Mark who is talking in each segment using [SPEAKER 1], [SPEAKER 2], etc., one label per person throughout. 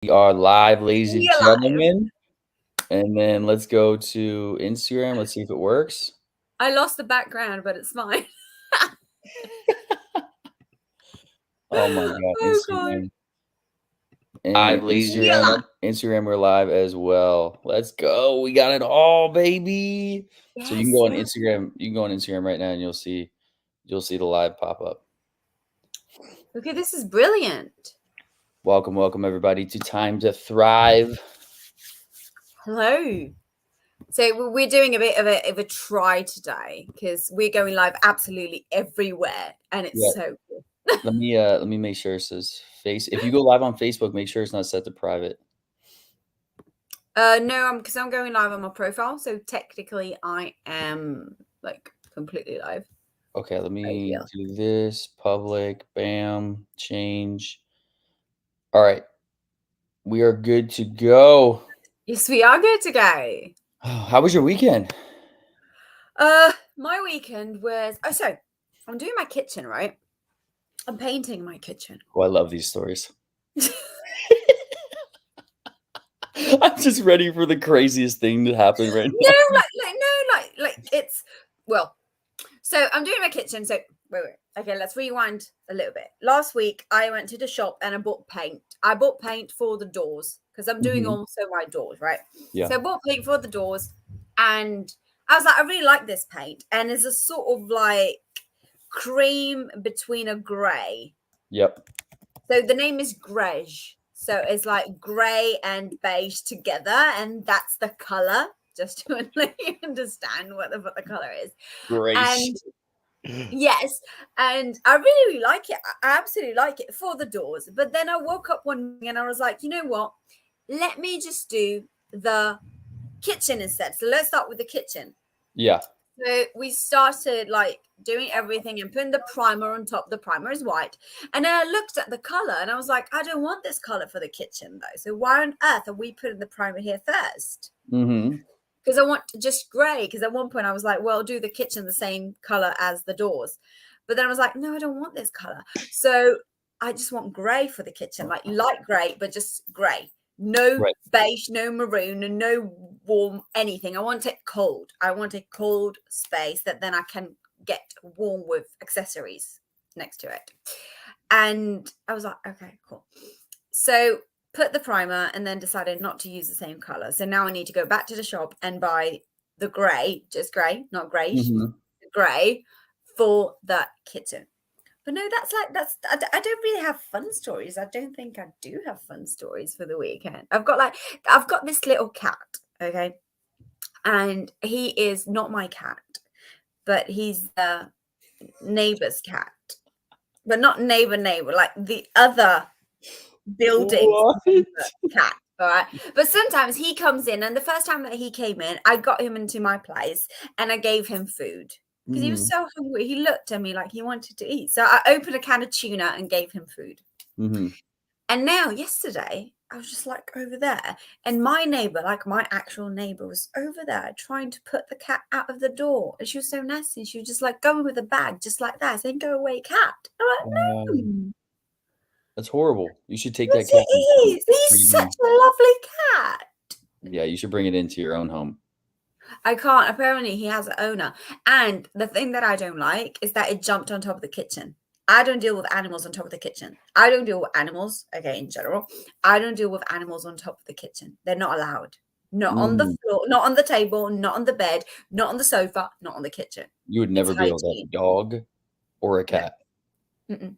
[SPEAKER 1] We are live, ladies and
[SPEAKER 2] We alive.
[SPEAKER 1] gentlemen. And then let's go to Instagram. Let's see if it works.
[SPEAKER 2] I lost the background, but it's fine.
[SPEAKER 1] Oh my God,
[SPEAKER 2] Oh god.
[SPEAKER 1] Instagram. And
[SPEAKER 2] We alive.
[SPEAKER 1] Instagram, we're live as well. Let's go. We got it all, baby. So you can
[SPEAKER 2] Yes,
[SPEAKER 1] go on
[SPEAKER 2] yes.
[SPEAKER 1] Instagram. You can go on Instagram right now and you'll see the live pop up.
[SPEAKER 2] Okay, this is brilliant.
[SPEAKER 1] Welcome everybody to Time to Thrive.
[SPEAKER 2] Hello. So we're doing a bit of a try today because we're going live absolutely everywhere, and
[SPEAKER 1] Yeah.
[SPEAKER 2] it's so cool.
[SPEAKER 1] Let me make sure it says face. If you go live on Facebook, make sure it's not set to private.
[SPEAKER 2] No, because I'm going live on my profile, so technically I am like completely live.
[SPEAKER 1] Okay, let me
[SPEAKER 2] Yeah.
[SPEAKER 1] do this. Public, bam, change. All right, we are good to go.
[SPEAKER 2] Yes, we are good to go.
[SPEAKER 1] How was your weekend?
[SPEAKER 2] My weekend was so I'm doing my kitchen, right? I'm painting my kitchen.
[SPEAKER 1] Oh, I love these stories. I'm just ready for the craziest thing to happen right
[SPEAKER 2] No,
[SPEAKER 1] now.
[SPEAKER 2] like it's well. So I'm doing my kitchen. So wait. Okay, let's rewind a little bit. Last week I went to the shop and I bought paint. I bought paint for the doors because I'm doing
[SPEAKER 1] Mhm.
[SPEAKER 2] also my doors, right?
[SPEAKER 1] Yeah.
[SPEAKER 2] So I bought paint for the doors, and I was like, I really like this paint, and it's a sort of like cream between a grey.
[SPEAKER 1] Yep.
[SPEAKER 2] So the name is Grej. So it's like grey and beige together, and that's the color. Just to let you understand what the color is.
[SPEAKER 1] Grace.
[SPEAKER 2] And yes, and I really, really like it. I absolutely like it for the doors. But then I woke up one morning and I was like, you know what? Let me just do the kitchen instead. So let's start with the kitchen.
[SPEAKER 1] Yeah.
[SPEAKER 2] So we started like doing everything and putting the primer on top. The primer is white. And then I looked at the color and I was like, I don't want this color for the kitchen though. So why on earth are we putting the primer here first?
[SPEAKER 1] Mm-hmm.
[SPEAKER 2] Because I want just grey. Because at one point I was like, well, do the kitchen the same color as the doors. But then I was like, no, I don't want this color. So I just want grey for the kitchen, like light grey, but just grey. No
[SPEAKER 1] Right.
[SPEAKER 2] beige, no maroon, and no warm anything. I want it cold. I want a cold space that then I can get warm with accessories next to it. And I was like, okay, cool. So put the primer and then decided not to use the same color. So now I need to go back to the shop and buy the grey, just grey, not greyish,
[SPEAKER 1] Mm-hmm.
[SPEAKER 2] grey for the kitchen. But no, I don't really have fun stories. I don't think I do have fun stories for the weekend. I've got this little cat, okay, and he is not my cat, but he's the neighbor's cat, but not neighbor, like the other buildings
[SPEAKER 1] What?
[SPEAKER 2] cat. All right. But sometimes he comes in, and the first time that he came in, I got him into my place and I gave him food because he was
[SPEAKER 1] Mm-hmm.
[SPEAKER 2] so hungry. He looked at me like he wanted to eat. So I opened a can of tuna and gave him food.
[SPEAKER 1] Mm-hmm.
[SPEAKER 2] And now, yesterday, I was just like over there, and my neighbor, like my actual neighbor, was over there trying to put the cat out of the door. And she was so nasty. She was just like going with a bag, just like that, saying, "Go away, cat." I'm like, no.
[SPEAKER 1] That's horrible. You should take
[SPEAKER 2] Yes,
[SPEAKER 1] that cat and
[SPEAKER 2] he is. He's such a lovely cat.
[SPEAKER 1] yeah, you should bring it into your own home.
[SPEAKER 2] I can't. Apparently, he has an owner. And the thing that I don't like is that it jumped on top of the kitchen. I don't deal with animals on top of the kitchen. I don't deal with animals, okay, in general. I don't deal with animals on top of the kitchen. They're not allowed. Not on the
[SPEAKER 1] Mm.
[SPEAKER 2] floor, not on the table, not on the bed, not on the sofa, not on the kitchen.
[SPEAKER 1] You would
[SPEAKER 2] It's
[SPEAKER 1] never be able to have a
[SPEAKER 2] hygiene.
[SPEAKER 1] dog or a
[SPEAKER 2] No.
[SPEAKER 1] cat
[SPEAKER 2] Mm-mm.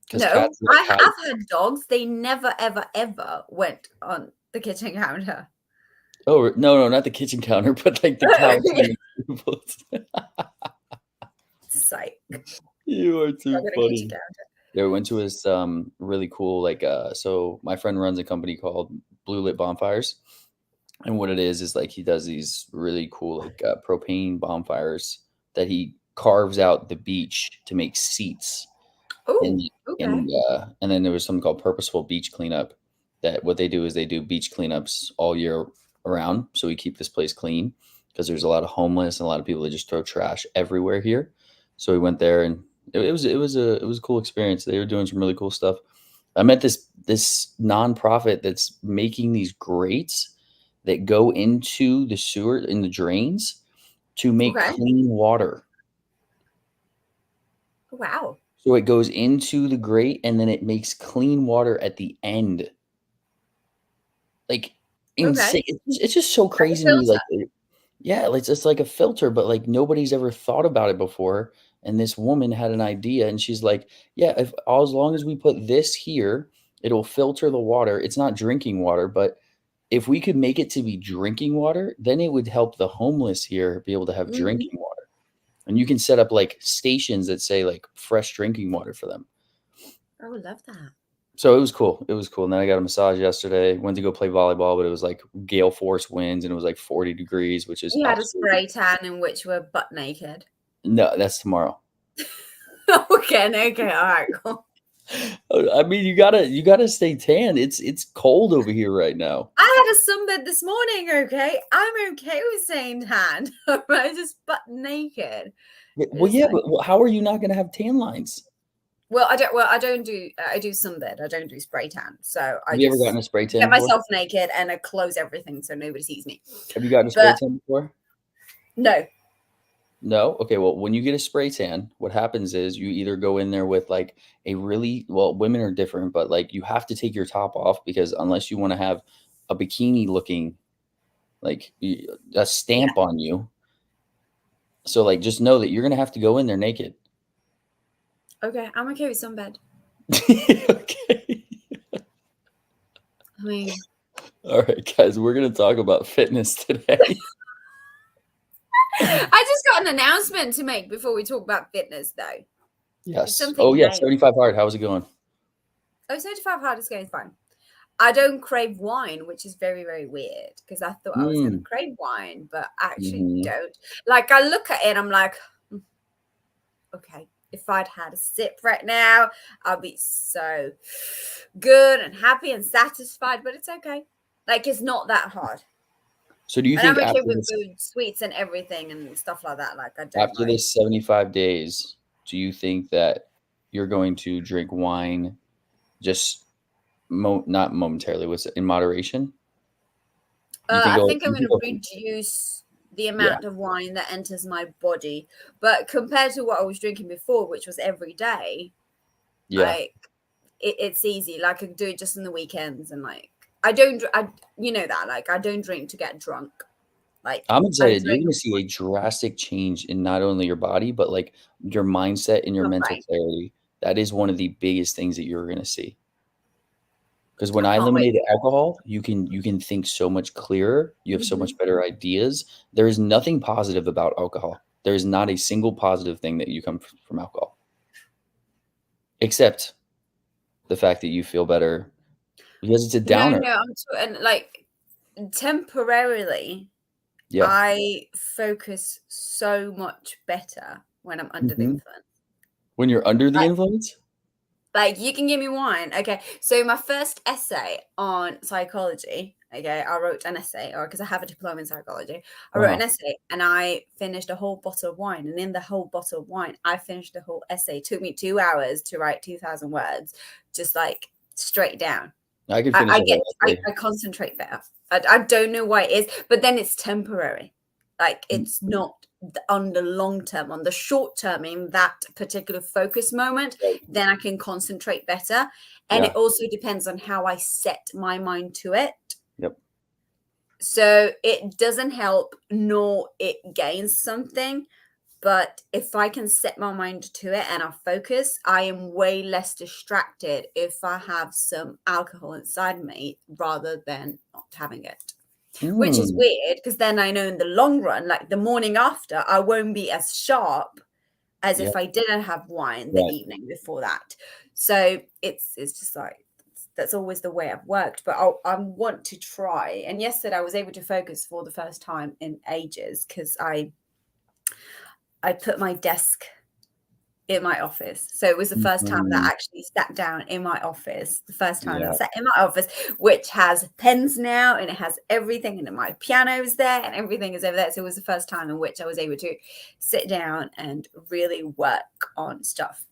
[SPEAKER 1] because
[SPEAKER 2] No,
[SPEAKER 1] cats
[SPEAKER 2] I
[SPEAKER 1] cat.
[SPEAKER 2] have had dogs. They never, ever, ever went on the kitchen counter.
[SPEAKER 1] Oh no, not the kitchen counter, but like the couch.
[SPEAKER 2] Psych.
[SPEAKER 1] You are
[SPEAKER 2] Dog
[SPEAKER 1] too
[SPEAKER 2] on a kitchen
[SPEAKER 1] funny.
[SPEAKER 2] counter.
[SPEAKER 1] Yeah, we went to this really cool so my friend runs a company called Blue Lit Bonfires, and what it is like he does these really cool propane bonfires that he carves out the beach to make seats. And
[SPEAKER 2] Oh, okay.
[SPEAKER 1] and then there was something called purposeful beach cleanup. That what they do is they do beach cleanups all year around, so we keep this place clean because there's a lot of homeless and a lot of people that just throw trash everywhere here. So we went there and it was a cool experience. They were doing some really cool stuff. I met this nonprofit that's making these grates that go into the sewer in the drains to make
[SPEAKER 2] Okay.
[SPEAKER 1] clean water.
[SPEAKER 2] Wow.
[SPEAKER 1] So it goes into the grate and then it makes clean water at the end. Like,
[SPEAKER 2] Okay.
[SPEAKER 1] insane. It's just so
[SPEAKER 2] Like a
[SPEAKER 1] crazy to me,
[SPEAKER 2] filter.
[SPEAKER 1] like, yeah, like, it's like a filter, but, like, nobody's ever thought about it before, and this woman had an idea, and she's like, "Yeah, if as long as we put this here, it'll filter the water." It's not drinking water, but if we could make it to be drinking water, then it would help the homeless here be able to have
[SPEAKER 2] Mhm.
[SPEAKER 1] drinking water, and you can set up, like, stations that say, like, fresh drinking water for them.
[SPEAKER 2] I would love that.
[SPEAKER 1] So it was cool. It was cool. And then I got a massage yesterday. Went to go play volleyball, but it was like gale force winds and it was like 40 degrees, which is
[SPEAKER 2] You had a
[SPEAKER 1] absolutely
[SPEAKER 2] spray tan in which you were butt naked.
[SPEAKER 1] no, that's tomorrow.
[SPEAKER 2] Okay, okay, all right, cool.
[SPEAKER 1] I mean, you gotta stay tan. It's cold over here right now.
[SPEAKER 2] I had a sunbed this morning, okay? I'm okay with staying tan. I just butt naked.
[SPEAKER 1] Well,
[SPEAKER 2] It's
[SPEAKER 1] yeah,
[SPEAKER 2] like,
[SPEAKER 1] but how are you not gonna have tan lines?
[SPEAKER 2] I don't do I do sunbed. I don't do spray tan. So I
[SPEAKER 1] Have you ever gotten
[SPEAKER 2] just
[SPEAKER 1] a spray tan
[SPEAKER 2] get
[SPEAKER 1] before?
[SPEAKER 2] myself naked and I close everything so nobody sees me.
[SPEAKER 1] Have you gotten a spray
[SPEAKER 2] But
[SPEAKER 1] tan before?
[SPEAKER 2] no.
[SPEAKER 1] No? Okay, well, when you get a spray tan, what happens is you either go in there with like a really well, women are different, but like you have to take your top off because unless you want to have a bikini looking like a
[SPEAKER 2] Yeah.
[SPEAKER 1] stamp on you. So like just know that you're gonna have to go in there naked.
[SPEAKER 2] Okay, I'm okay with sunbed.
[SPEAKER 1] Okay.
[SPEAKER 2] I mean,
[SPEAKER 1] All right, guys, we're gonna talk about fitness today.
[SPEAKER 2] I just got an announcement to make before we talk about fitness, though.
[SPEAKER 1] Yes.
[SPEAKER 2] Something
[SPEAKER 1] Oh yeah,
[SPEAKER 2] came.
[SPEAKER 1] 75 hard. How's it going?
[SPEAKER 2] Oh, 75 hard is going fine. I don't crave wine, which is very, very weird because I thought I was going to
[SPEAKER 1] Mm.
[SPEAKER 2] crave wine, but I actually
[SPEAKER 1] Hmm.
[SPEAKER 2] don't. Like, I look at it and I'm like, "Hmm, okay, if I'd had a sip right now, I'll be so good and happy and satisfied, but it's okay. Like, it's not that hard.
[SPEAKER 1] So do you
[SPEAKER 2] And I'm
[SPEAKER 1] think
[SPEAKER 2] okay with food, sweets, and everything and stuff like that. Like, I don't
[SPEAKER 1] after
[SPEAKER 2] like,
[SPEAKER 1] this 75 days, do you think that you're going to drink wine just not momentarily, was it in moderation? You think
[SPEAKER 2] I think I'm
[SPEAKER 1] you
[SPEAKER 2] going
[SPEAKER 1] think
[SPEAKER 2] to
[SPEAKER 1] it'll
[SPEAKER 2] reduce the
[SPEAKER 1] yeah,
[SPEAKER 2] amount of wine that enters my body. But compared to what I was drinking before, which was every day,
[SPEAKER 1] yeah.
[SPEAKER 2] like it's easy. Like I could do it just in the weekends, and like I don't, I you know that like I don't drink to get drunk. Like
[SPEAKER 1] I'm
[SPEAKER 2] I
[SPEAKER 1] excited. You're
[SPEAKER 2] drink
[SPEAKER 1] gonna see a drastic change in not only your body, but, like, your mindset and your
[SPEAKER 2] my
[SPEAKER 1] mental
[SPEAKER 2] brain.
[SPEAKER 1] clarity. That is one of the biggest things that you're gonna see. Because when
[SPEAKER 2] I
[SPEAKER 1] I
[SPEAKER 2] can't wait.
[SPEAKER 1] eliminated alcohol, you can think so much clearer, you have so
[SPEAKER 2] Hmm.
[SPEAKER 1] much better ideas. There is nothing positive about alcohol. There is not a single positive thing that you come from alcohol, except the fact that you feel better because it's a
[SPEAKER 2] No,
[SPEAKER 1] downer.
[SPEAKER 2] no, and like temporarily,
[SPEAKER 1] Yeah.
[SPEAKER 2] I focus so much better when I'm under the
[SPEAKER 1] Mhm.
[SPEAKER 2] influence.
[SPEAKER 1] When you're under the influence?
[SPEAKER 2] Like, you can give me wine. Okay. So my first essay on psychology, okay, I wrote an essay, or because I have a diploma in psychology, I wrote
[SPEAKER 1] Uh-huh.
[SPEAKER 2] an essay and I finished a whole bottle of wine. And in the whole bottle of wine, I finished the whole essay. It took me 2 hours to write 2,000 words, just like straight down.
[SPEAKER 1] I could
[SPEAKER 2] I,
[SPEAKER 1] finish
[SPEAKER 2] I
[SPEAKER 1] a
[SPEAKER 2] get,
[SPEAKER 1] whole
[SPEAKER 2] I,
[SPEAKER 1] essay.
[SPEAKER 2] I concentrate better. I don't know why it is, but then it's temporary. Like
[SPEAKER 1] Mm,
[SPEAKER 2] it's not on the long term, on the short term, in that particular focus moment,
[SPEAKER 1] right.
[SPEAKER 2] then I can concentrate better. And it
[SPEAKER 1] Yeah.
[SPEAKER 2] also depends on how I set my mind to it.
[SPEAKER 1] Yep.
[SPEAKER 2] So it doesn't help nor it gains something. But if I can set my mind to it and I focus, I am way less distracted if I have some alcohol inside me rather than not having it. Which is
[SPEAKER 1] Mm,
[SPEAKER 2] weird because then I know in the long run, like the morning after, I won't be as sharp as
[SPEAKER 1] yeah,
[SPEAKER 2] if I didn't have wine the
[SPEAKER 1] right.
[SPEAKER 2] evening before that. So it's just like that's always the way I've worked. But I want to try. And yesterday I was able to focus for the first time in ages because I put my desk in my office. So it was the first time that I
[SPEAKER 1] Mhm.
[SPEAKER 2] actually sat down in my office. The first time that I
[SPEAKER 1] Yeah.
[SPEAKER 2] sat in my office, which has pens now and it has everything, and my piano is there and everything is over there. So it was the first time in which I was able to sit down and really work on stuff.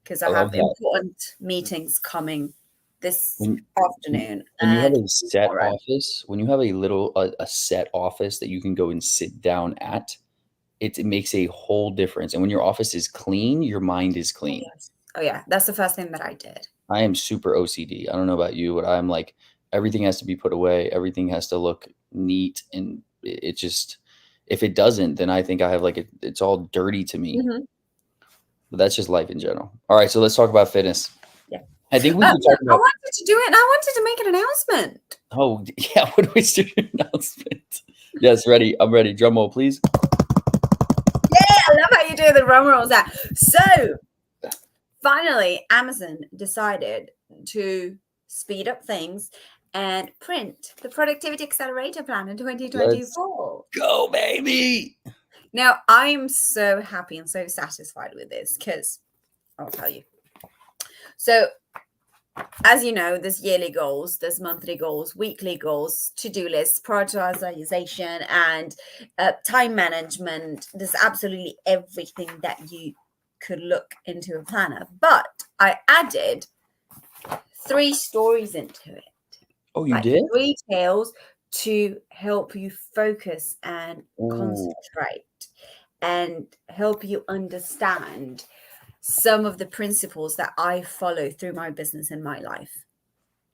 [SPEAKER 2] because
[SPEAKER 1] I
[SPEAKER 2] I
[SPEAKER 1] love
[SPEAKER 2] have
[SPEAKER 1] that.
[SPEAKER 2] important meetings coming this
[SPEAKER 1] When
[SPEAKER 2] afternoon
[SPEAKER 1] when you have
[SPEAKER 2] and
[SPEAKER 1] a set
[SPEAKER 2] tomorrow.
[SPEAKER 1] office, when you have a set office that you can go and sit down at, it makes a whole difference, and when your office is clean, your mind is
[SPEAKER 2] Oh,
[SPEAKER 1] clean.
[SPEAKER 2] yes. Oh, yeah. That's the first thing that I did.
[SPEAKER 1] I am super OCD. I don't know about you, but I'm like, everything has to be put away, everything has to look neat, and it just if it doesn't, then I think I have, like, it's all dirty to me,
[SPEAKER 2] Mhm.
[SPEAKER 1] but that's just life in general. Alright, so let's talk about fitness.
[SPEAKER 2] Yeah.
[SPEAKER 1] I think we
[SPEAKER 2] No,
[SPEAKER 1] should talk
[SPEAKER 2] I
[SPEAKER 1] about
[SPEAKER 2] wanted to do it, and I wanted to make an announcement.
[SPEAKER 1] oh, yeah, what do we do announcement? Yes, ready, I'm ready. Drum roll, please.
[SPEAKER 2] Yeah, I love how you do the drum rolls out. So, finally, Amazon decided to speed up things and print the Productivity Accelerator Plan in
[SPEAKER 1] Let's
[SPEAKER 2] 2024.
[SPEAKER 1] go, baby!
[SPEAKER 2] Now, I'm so happy and so satisfied with this because I'll tell you. So, as you know, there's yearly goals, there's monthly goals, weekly goals, to-do lists, prioritization, and time management. There's absolutely everything that you could look into a planner. But I added 3 stories into it,
[SPEAKER 1] Oh, you
[SPEAKER 2] like
[SPEAKER 1] did?
[SPEAKER 2] 3 tales to help you focus and
[SPEAKER 1] Ooh,
[SPEAKER 2] concentrate and help you understand some of the principles that I follow through my business and my life.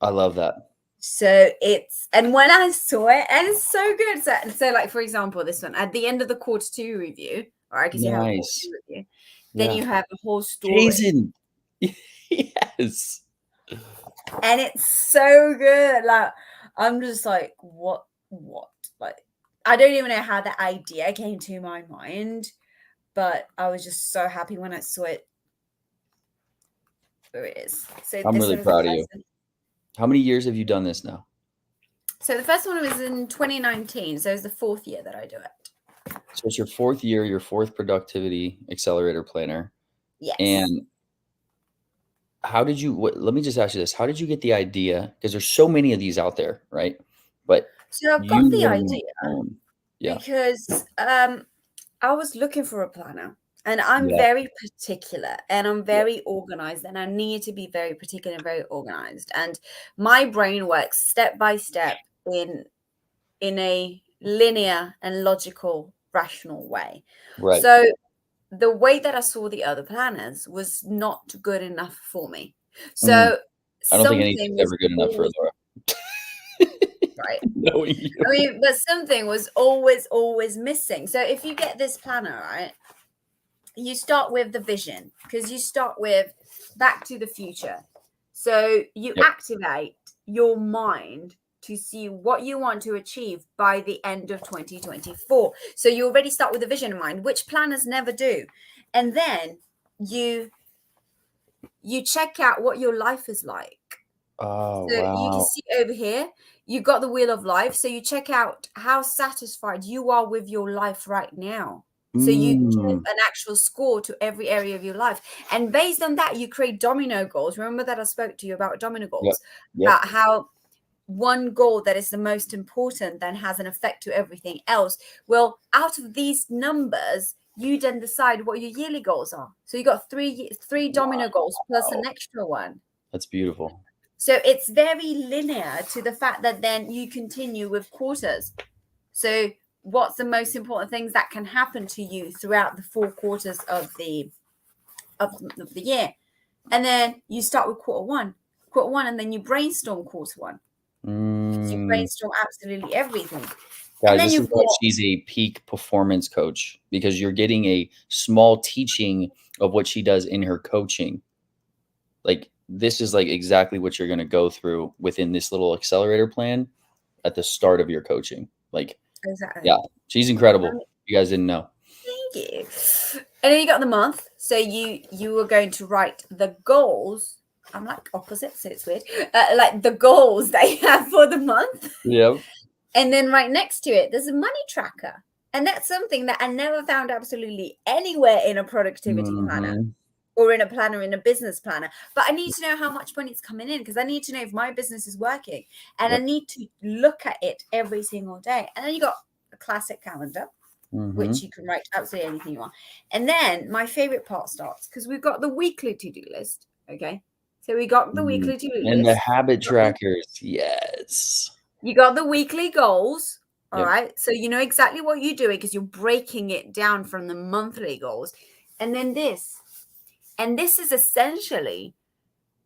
[SPEAKER 1] I love that.
[SPEAKER 2] So it's, and when I saw it, and it's so good. So like for example, this one at the end of the quarter two review, or I guess you have a quarter two
[SPEAKER 1] Nice.
[SPEAKER 2] review, then
[SPEAKER 1] Yeah.
[SPEAKER 2] you have a whole story,
[SPEAKER 1] Jason! Yes.
[SPEAKER 2] and it's so good. Like I'm just like, what? Like I don't even know how the idea came to my mind, but I was just so happy when I saw it. There it is. So
[SPEAKER 1] I'm
[SPEAKER 2] this
[SPEAKER 1] really
[SPEAKER 2] one is the
[SPEAKER 1] proud of you.
[SPEAKER 2] first one.
[SPEAKER 1] How many years have you done this now?
[SPEAKER 2] So the first one was in 2019. So it's the 4th year that I do it.
[SPEAKER 1] So it's your 4th year, your 4th productivity accelerator planner,
[SPEAKER 2] Yes.
[SPEAKER 1] and how did you let me just ask you this, how did you get the idea? Because there's so many of these out there, right? But
[SPEAKER 2] So I've got
[SPEAKER 1] you
[SPEAKER 2] the
[SPEAKER 1] wanna make
[SPEAKER 2] idea
[SPEAKER 1] your own. Yeah.
[SPEAKER 2] because I was looking for a planner, and I'm
[SPEAKER 1] Yeah.
[SPEAKER 2] very particular and I'm
[SPEAKER 1] Yeah.
[SPEAKER 2] very organized, and I need to be very particular and very organized. And my brain works step by step in a linear and logical, rational way.
[SPEAKER 1] Right.
[SPEAKER 2] So the way that I saw the other planners was not good enough for me.
[SPEAKER 1] Mm.
[SPEAKER 2] So
[SPEAKER 1] I don't think
[SPEAKER 2] something
[SPEAKER 1] anything's
[SPEAKER 2] was
[SPEAKER 1] ever good enough for
[SPEAKER 2] always
[SPEAKER 1] Laura.
[SPEAKER 2] right.
[SPEAKER 1] Knowing
[SPEAKER 2] I
[SPEAKER 1] you.
[SPEAKER 2] mean, but something was always missing. So if you get this planner, right, you start with the vision because you start with back to the future. So you
[SPEAKER 1] Yep.
[SPEAKER 2] activate your mind to see what you want to achieve by the end of 2024. So you already start with the vision in mind, which planners never do. And then you you check out what your life is like.
[SPEAKER 1] Oh,
[SPEAKER 2] So you can
[SPEAKER 1] wow.
[SPEAKER 2] see over here, you got the wheel of life. So you check out how satisfied you are with your life right now. So you give
[SPEAKER 1] Mm.
[SPEAKER 2] an actual score to every area of your life. And based on that, you create domino goals. Remember that I spoke to you about domino
[SPEAKER 1] Yep.
[SPEAKER 2] goals,
[SPEAKER 1] Yep.
[SPEAKER 2] about how one goal that is the most important then has an effect to everything else. Well, out of these numbers, you then decide what your yearly goals are. So you got three domino goals plus
[SPEAKER 1] Wow.
[SPEAKER 2] an extra one.
[SPEAKER 1] That's beautiful.
[SPEAKER 2] So it's very linear to the fact that then you continue with quarters. So what's the most important things that can happen to you throughout the 4 quarters of the year? And then you start with quarter one, and then you brainstorm quarter one. You
[SPEAKER 1] Mm.
[SPEAKER 2] brainstorm absolutely everything. And
[SPEAKER 1] Guys,
[SPEAKER 2] then
[SPEAKER 1] this is
[SPEAKER 2] you've
[SPEAKER 1] why
[SPEAKER 2] got
[SPEAKER 1] she's a peak performance coach, because you're getting a small teaching of what she does in her coaching. Like, this is, like, exactly what you're gonna go through within this little accelerator plan at the start of your coaching. Like,
[SPEAKER 2] exactly.
[SPEAKER 1] yeah, she's incredible. You guys didn't know.
[SPEAKER 2] Thank you. And then you got the month. So you are going to write the goals. I'm like opposite, so it's weird. Like the goals that you have for the month.
[SPEAKER 1] Yep.
[SPEAKER 2] And then right next to it, there's a money tracker. And that's something that I never found absolutely anywhere in a productivity planner
[SPEAKER 1] Mhm.
[SPEAKER 2] or in a planner, in a business planner. But I need to know how much money is coming in because I need to know if my business is working. And I
[SPEAKER 1] Yep.
[SPEAKER 2] need to look at it every single day. And then you got a classic calendar.
[SPEAKER 1] Mm-hmm.
[SPEAKER 2] which you can write absolutely anything you want. And then my favorite part starts because we've got the weekly to-do list. Okay. So we got the
[SPEAKER 1] Mm.
[SPEAKER 2] weekly to-do
[SPEAKER 1] And the
[SPEAKER 2] list.
[SPEAKER 1] habit trackers. Yes.
[SPEAKER 2] You got the weekly goals. All
[SPEAKER 1] Yep.
[SPEAKER 2] right. So you know exactly what you're doing because you're breaking it down from the monthly goals. And then this. And this is essentially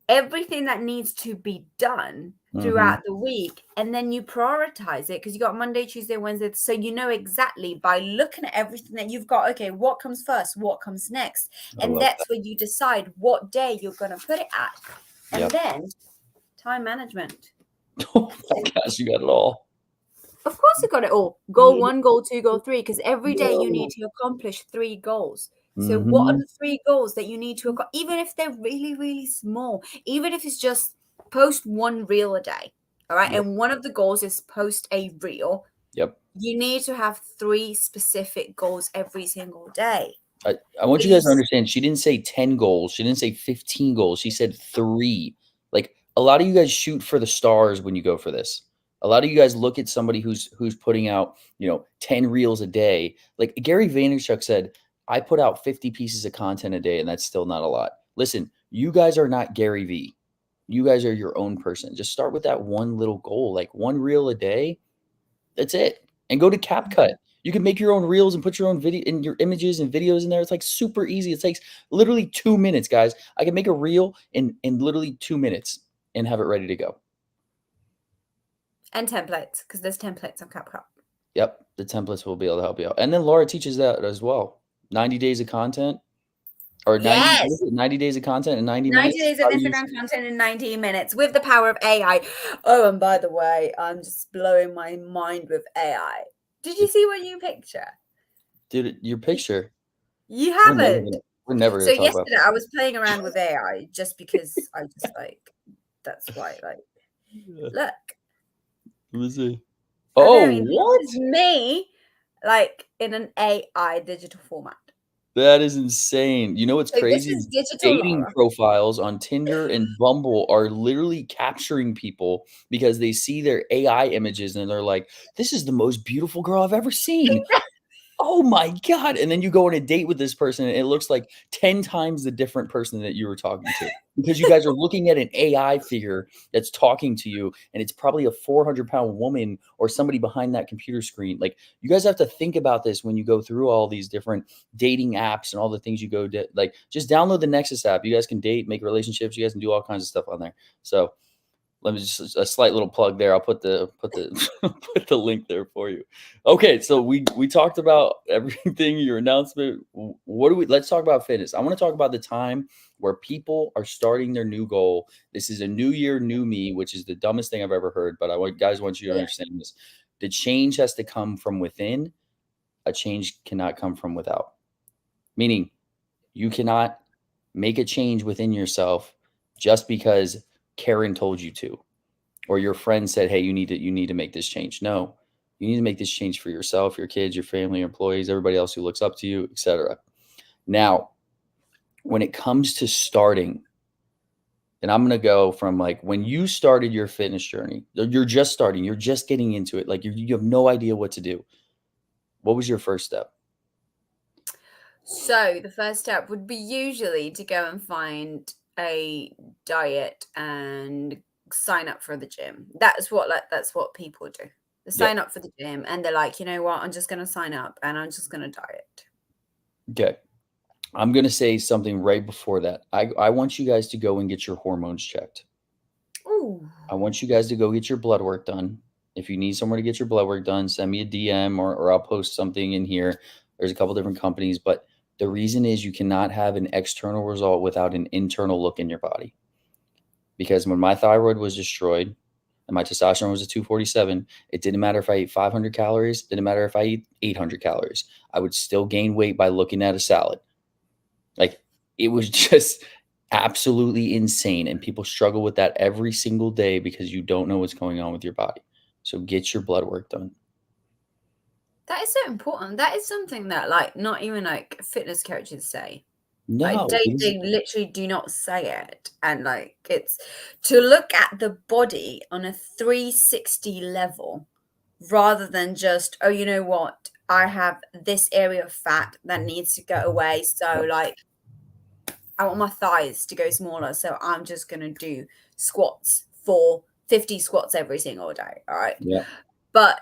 [SPEAKER 2] everything that needs to be done
[SPEAKER 1] Mm-hmm.
[SPEAKER 2] throughout the week, and then you prioritize it because you got Monday, Tuesday, Wednesday, so you know exactly by looking at everything that you've got, okay, what comes first, what comes next,
[SPEAKER 1] I
[SPEAKER 2] and
[SPEAKER 1] love
[SPEAKER 2] that's
[SPEAKER 1] that.
[SPEAKER 2] where you decide what day you're going to put it at. And
[SPEAKER 1] Yep.
[SPEAKER 2] then time management.
[SPEAKER 1] Oh my
[SPEAKER 2] And
[SPEAKER 1] gosh, you got it all.
[SPEAKER 2] of course you got it all. Goal 1, goal 2, goal 3, because every day you need
[SPEAKER 1] No.
[SPEAKER 2] to accomplish 3 goals. So what are
[SPEAKER 1] Mm-hmm.
[SPEAKER 2] the 3 goals that you need to accomplish, even if they're really, really small, even if it's just post 1 reel a day, all right?
[SPEAKER 1] Yep.
[SPEAKER 2] And one of the goals is post a reel.
[SPEAKER 1] Yep.
[SPEAKER 2] You need to have 3 specific goals every single day.
[SPEAKER 1] I want you guys to
[SPEAKER 2] These
[SPEAKER 1] understand, she didn't say 10 goals. She didn't say 15 goals. She said 3. Like a lot of you guys shoot for the stars when you go for this. A lot of you guys look at somebody who's putting out, 10 reels a day. Like Gary Vaynerchuk said, I put out 50 pieces of content a day, and that's still not a lot. Listen, you guys are not Gary V. You guys are your own person. Just start with that one little goal, like 1 reel a day. That's it. And go to CapCut. You can make your own reels and put your own video and your images and videos in there. It's like super easy. It takes literally 2 minutes, guys. I can make a reel in literally 2 minutes and have it ready to go.
[SPEAKER 2] and templates, because there's templates on CapCut.
[SPEAKER 1] Yep, the templates will be able to help you out. And then Laura teaches that as well. 90 days of content or 90 what
[SPEAKER 2] Yes.
[SPEAKER 1] is it? 90 days of content in 90
[SPEAKER 2] 90
[SPEAKER 1] minutes.
[SPEAKER 2] days of
[SPEAKER 1] How to use
[SPEAKER 2] Instagram content in 90 minutes with the power of AI. Oh, and by the way, I'm just blowing my mind with AI. Did you
[SPEAKER 1] it,
[SPEAKER 2] see my new picture?
[SPEAKER 1] dude, your picture.
[SPEAKER 2] You
[SPEAKER 1] We're never
[SPEAKER 2] haven't.
[SPEAKER 1] gonna we're never
[SPEAKER 2] So
[SPEAKER 1] gonna talk about
[SPEAKER 2] yesterday I was playing around with AI just because I just like that's why like
[SPEAKER 1] Yeah,
[SPEAKER 2] look.
[SPEAKER 1] let me see.
[SPEAKER 2] I
[SPEAKER 1] Oh,
[SPEAKER 2] know this is
[SPEAKER 1] what?
[SPEAKER 2] me like in an AI digital format.
[SPEAKER 1] That is insane. You know what's
[SPEAKER 2] So this
[SPEAKER 1] crazy?
[SPEAKER 2] is digital
[SPEAKER 1] Dating
[SPEAKER 2] Lara.
[SPEAKER 1] profiles on Tinder and Bumble are literally capturing people because they see their AI images and they're like, "This is the most beautiful girl I've ever seen." Oh my god, and then you go on a date with this person, and it looks like 10 times the different person that you were talking to, because you guys are looking at an AI figure that's talking to you, and it's probably a 400-pound woman or somebody behind that computer screen. Like, you guys have to think about this when you go through all these different dating apps and all the things you go to like, just download the Nexus app. You guys can date, make relationships, you guys can do all kinds of stuff on there. So let me just a slight little plug there. I'll put the put the link there for you. Okay, so we talked about everything, your announcement. What do we let's talk about fitness. I want to talk about the time where people are starting their new goal. This is a new year, new me, which is the dumbest thing I've ever heard, but I want you to
[SPEAKER 2] Yeah.
[SPEAKER 1] understand this. The change has to come from within. A change cannot come from without. Meaning, you cannot make a change within yourself just because Karen told you to, or your friend said, "Hey, you need to make this change." No, you need to make this change for yourself, your kids, your family, your employees, everybody else who looks up to you, etc. Now, when it comes to starting, and I'm going to go from like when you started your fitness journey, you're just starting, you're just getting into it, like you have no idea what to do. What was your first step?
[SPEAKER 2] So the first step would be usually to go and find a diet and sign up for the gym. That's what people do. They
[SPEAKER 1] Yep.
[SPEAKER 2] sign up for the gym and they're like, you know what, I'm just gonna sign up and I'm just gonna diet.
[SPEAKER 1] Okay. I'm going to say something right before that. I want you guys to go and get your hormones checked.
[SPEAKER 2] Ooh.
[SPEAKER 1] I want you guys to go get your blood work done. If you need somewhere to get your blood work done, send me a DM, or I'll post something in here. There's a couple different companies, but the reason is you cannot have an external result without an internal look in your body. Because when my thyroid was destroyed and my testosterone was at 247, it didn't matter if I ate 500 calories, didn't matter if I ate 800 calories. I would still gain weight by looking at a salad. Like, it was just absolutely insane, and people struggle with that every single day because you don't know what's going on with your body. So get your blood work done.
[SPEAKER 2] That is so important. That is something that like not even like fitness coaches say. Like
[SPEAKER 1] No,
[SPEAKER 2] they literally do not say it. And like it's to look at the body on a 360 level rather than just, oh, you know what? I have this area of fat that needs to go away. So,
[SPEAKER 1] Yep.
[SPEAKER 2] like, I want my thighs to go smaller. So, I'm just going to do squats for 50 squats every single day. All right.
[SPEAKER 1] Yeah.
[SPEAKER 2] But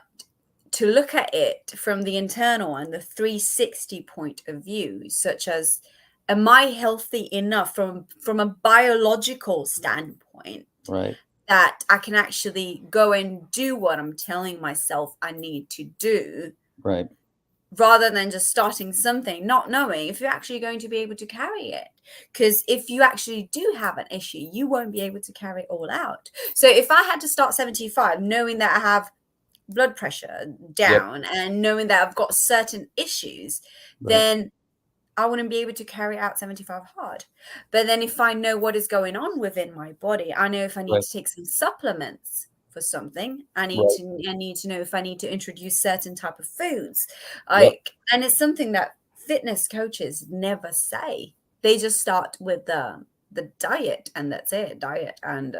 [SPEAKER 2] to look at it from the internal and the 360 point of view, such as, am I healthy enough from a biological standpoint
[SPEAKER 1] Right.
[SPEAKER 2] that I can actually go and do what I'm telling myself I need to do,
[SPEAKER 1] Right.
[SPEAKER 2] rather than just starting something, not knowing if you're actually going to be able to carry it. Because if you actually do have an issue, you won't be able to carry it all out. So if I had to start 75, knowing that I have blood pressure
[SPEAKER 1] Yep.
[SPEAKER 2] down and knowing that I've got certain issues,
[SPEAKER 1] Right.
[SPEAKER 2] then I wouldn't be able to carry out 75 hard. But then if I know what is going on within my body, I know if I need
[SPEAKER 1] Right.
[SPEAKER 2] to take some supplements for something.
[SPEAKER 1] Right.
[SPEAKER 2] I need to know if I need to introduce certain type of foods.
[SPEAKER 1] Yep.
[SPEAKER 2] Like, and it's something that fitness coaches never say. They just start with the diet and that's it. Diet and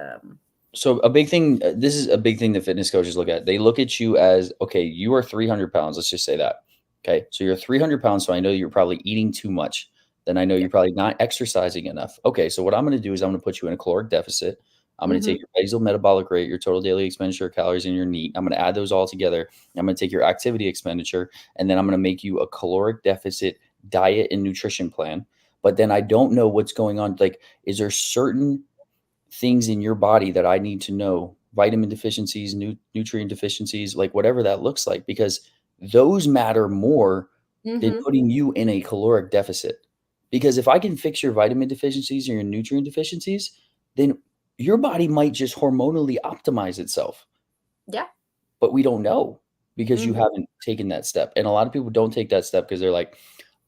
[SPEAKER 1] So a big thing, this is a big thing that fitness coaches look at. They look at you as, okay, you are 300 pounds. Let's just say that. Okay. So you're 300 pounds. So I know you're probably eating too much. Then I know
[SPEAKER 2] yeah.
[SPEAKER 1] you're probably not exercising enough. Okay. So what I'm going to do is I'm going to put you in a caloric deficit. I'm going to take
[SPEAKER 2] Hmm.
[SPEAKER 1] your basal metabolic rate, your total daily expenditure of calories, and your NEAT. I'm going to add those all together. I'm going to take your activity expenditure, and then I'm going to make you a caloric deficit diet and nutrition plan. But then I don't know what's going on. Like, is there certain things in your body that I need to know, vitamin deficiencies, nutrient deficiencies, like whatever that looks like, because those matter more than
[SPEAKER 2] Hmm.
[SPEAKER 1] putting you in a caloric deficit. Because if I can fix your vitamin deficiencies or your nutrient deficiencies, then your body might just hormonally optimize itself,
[SPEAKER 2] Yeah.
[SPEAKER 1] but we don't know because you
[SPEAKER 2] Hmm.
[SPEAKER 1] haven't taken that step. And a lot of people don't take that step because they're like,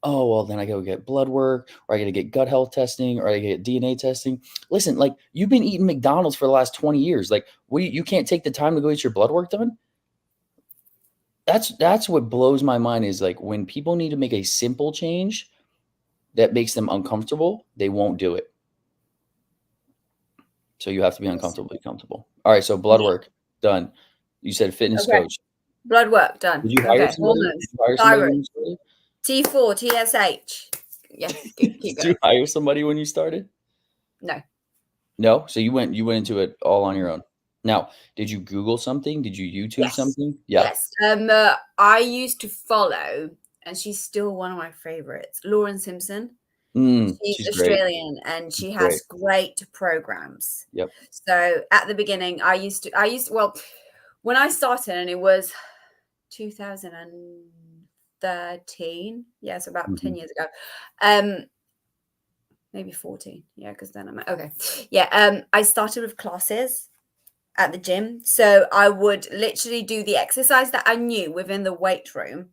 [SPEAKER 1] oh, well, then I go get blood work, or I got to get gut health testing, or I get DNA testing. Listen, like you've been eating McDonald's for the last 20 years. Like, you can't take the time to go get your blood work done. That's what blows my mind is like when people need to make a simple change that makes them uncomfortable, they won't do it. So you have to be uncomfortably comfortable. All right, so blood
[SPEAKER 2] Yeah.
[SPEAKER 1] work done. You said fitness
[SPEAKER 2] Okay.
[SPEAKER 1] coach.
[SPEAKER 2] Blood work done.
[SPEAKER 1] Did you hire
[SPEAKER 2] Okay.
[SPEAKER 1] somebody? Did
[SPEAKER 2] Hormones.
[SPEAKER 1] you hire somebody
[SPEAKER 2] Thyroid.
[SPEAKER 1] when you started?
[SPEAKER 2] T4, TSH. Yeah, keep
[SPEAKER 1] Did you
[SPEAKER 2] going.
[SPEAKER 1] hire somebody when you started?
[SPEAKER 2] No.
[SPEAKER 1] No? So you went into it all on your own. Now, did you Google something? Did you YouTube
[SPEAKER 2] Yes.
[SPEAKER 1] something? Yeah.
[SPEAKER 2] Yes. I used to follow, and she's still one of my favorites, Lauren Simpson. She's
[SPEAKER 1] She's great.
[SPEAKER 2] Australian and she
[SPEAKER 1] She's
[SPEAKER 2] has
[SPEAKER 1] great.
[SPEAKER 2] great programs.
[SPEAKER 1] Yep.
[SPEAKER 2] So at the beginning, well, when I started, and it was 2013. Yes, about 10
[SPEAKER 1] Mhm.
[SPEAKER 2] years ago. Um, maybe 14. Yeah, because then I'm okay. Yeah. I started with classes at the gym. So I would literally do the exercise that I knew within the weight room.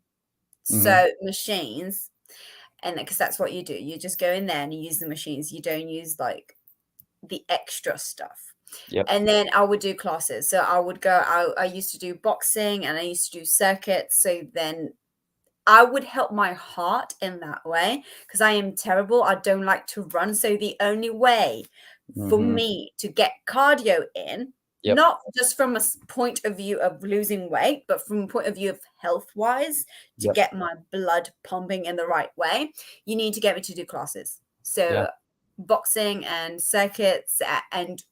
[SPEAKER 1] Mhm.
[SPEAKER 2] So machines, and because that's what you do. You just go in there and you use the machines. You don't use like the extra stuff.
[SPEAKER 1] Yep.
[SPEAKER 2] And then I would do classes. So I would go, I used to do boxing and I used to do circuits. So then I would help my heart in that way because I am terrible. I don't like to run. So the only way for
[SPEAKER 1] Mhm.
[SPEAKER 2] me to get cardio in,
[SPEAKER 1] Yep.
[SPEAKER 2] not just from a point of view of losing weight, but from a point of view of health wise, to
[SPEAKER 1] Yep.
[SPEAKER 2] get my blood pumping in the right way, you need to get me to do classes.
[SPEAKER 1] Yeah.
[SPEAKER 2] So boxing and circuits and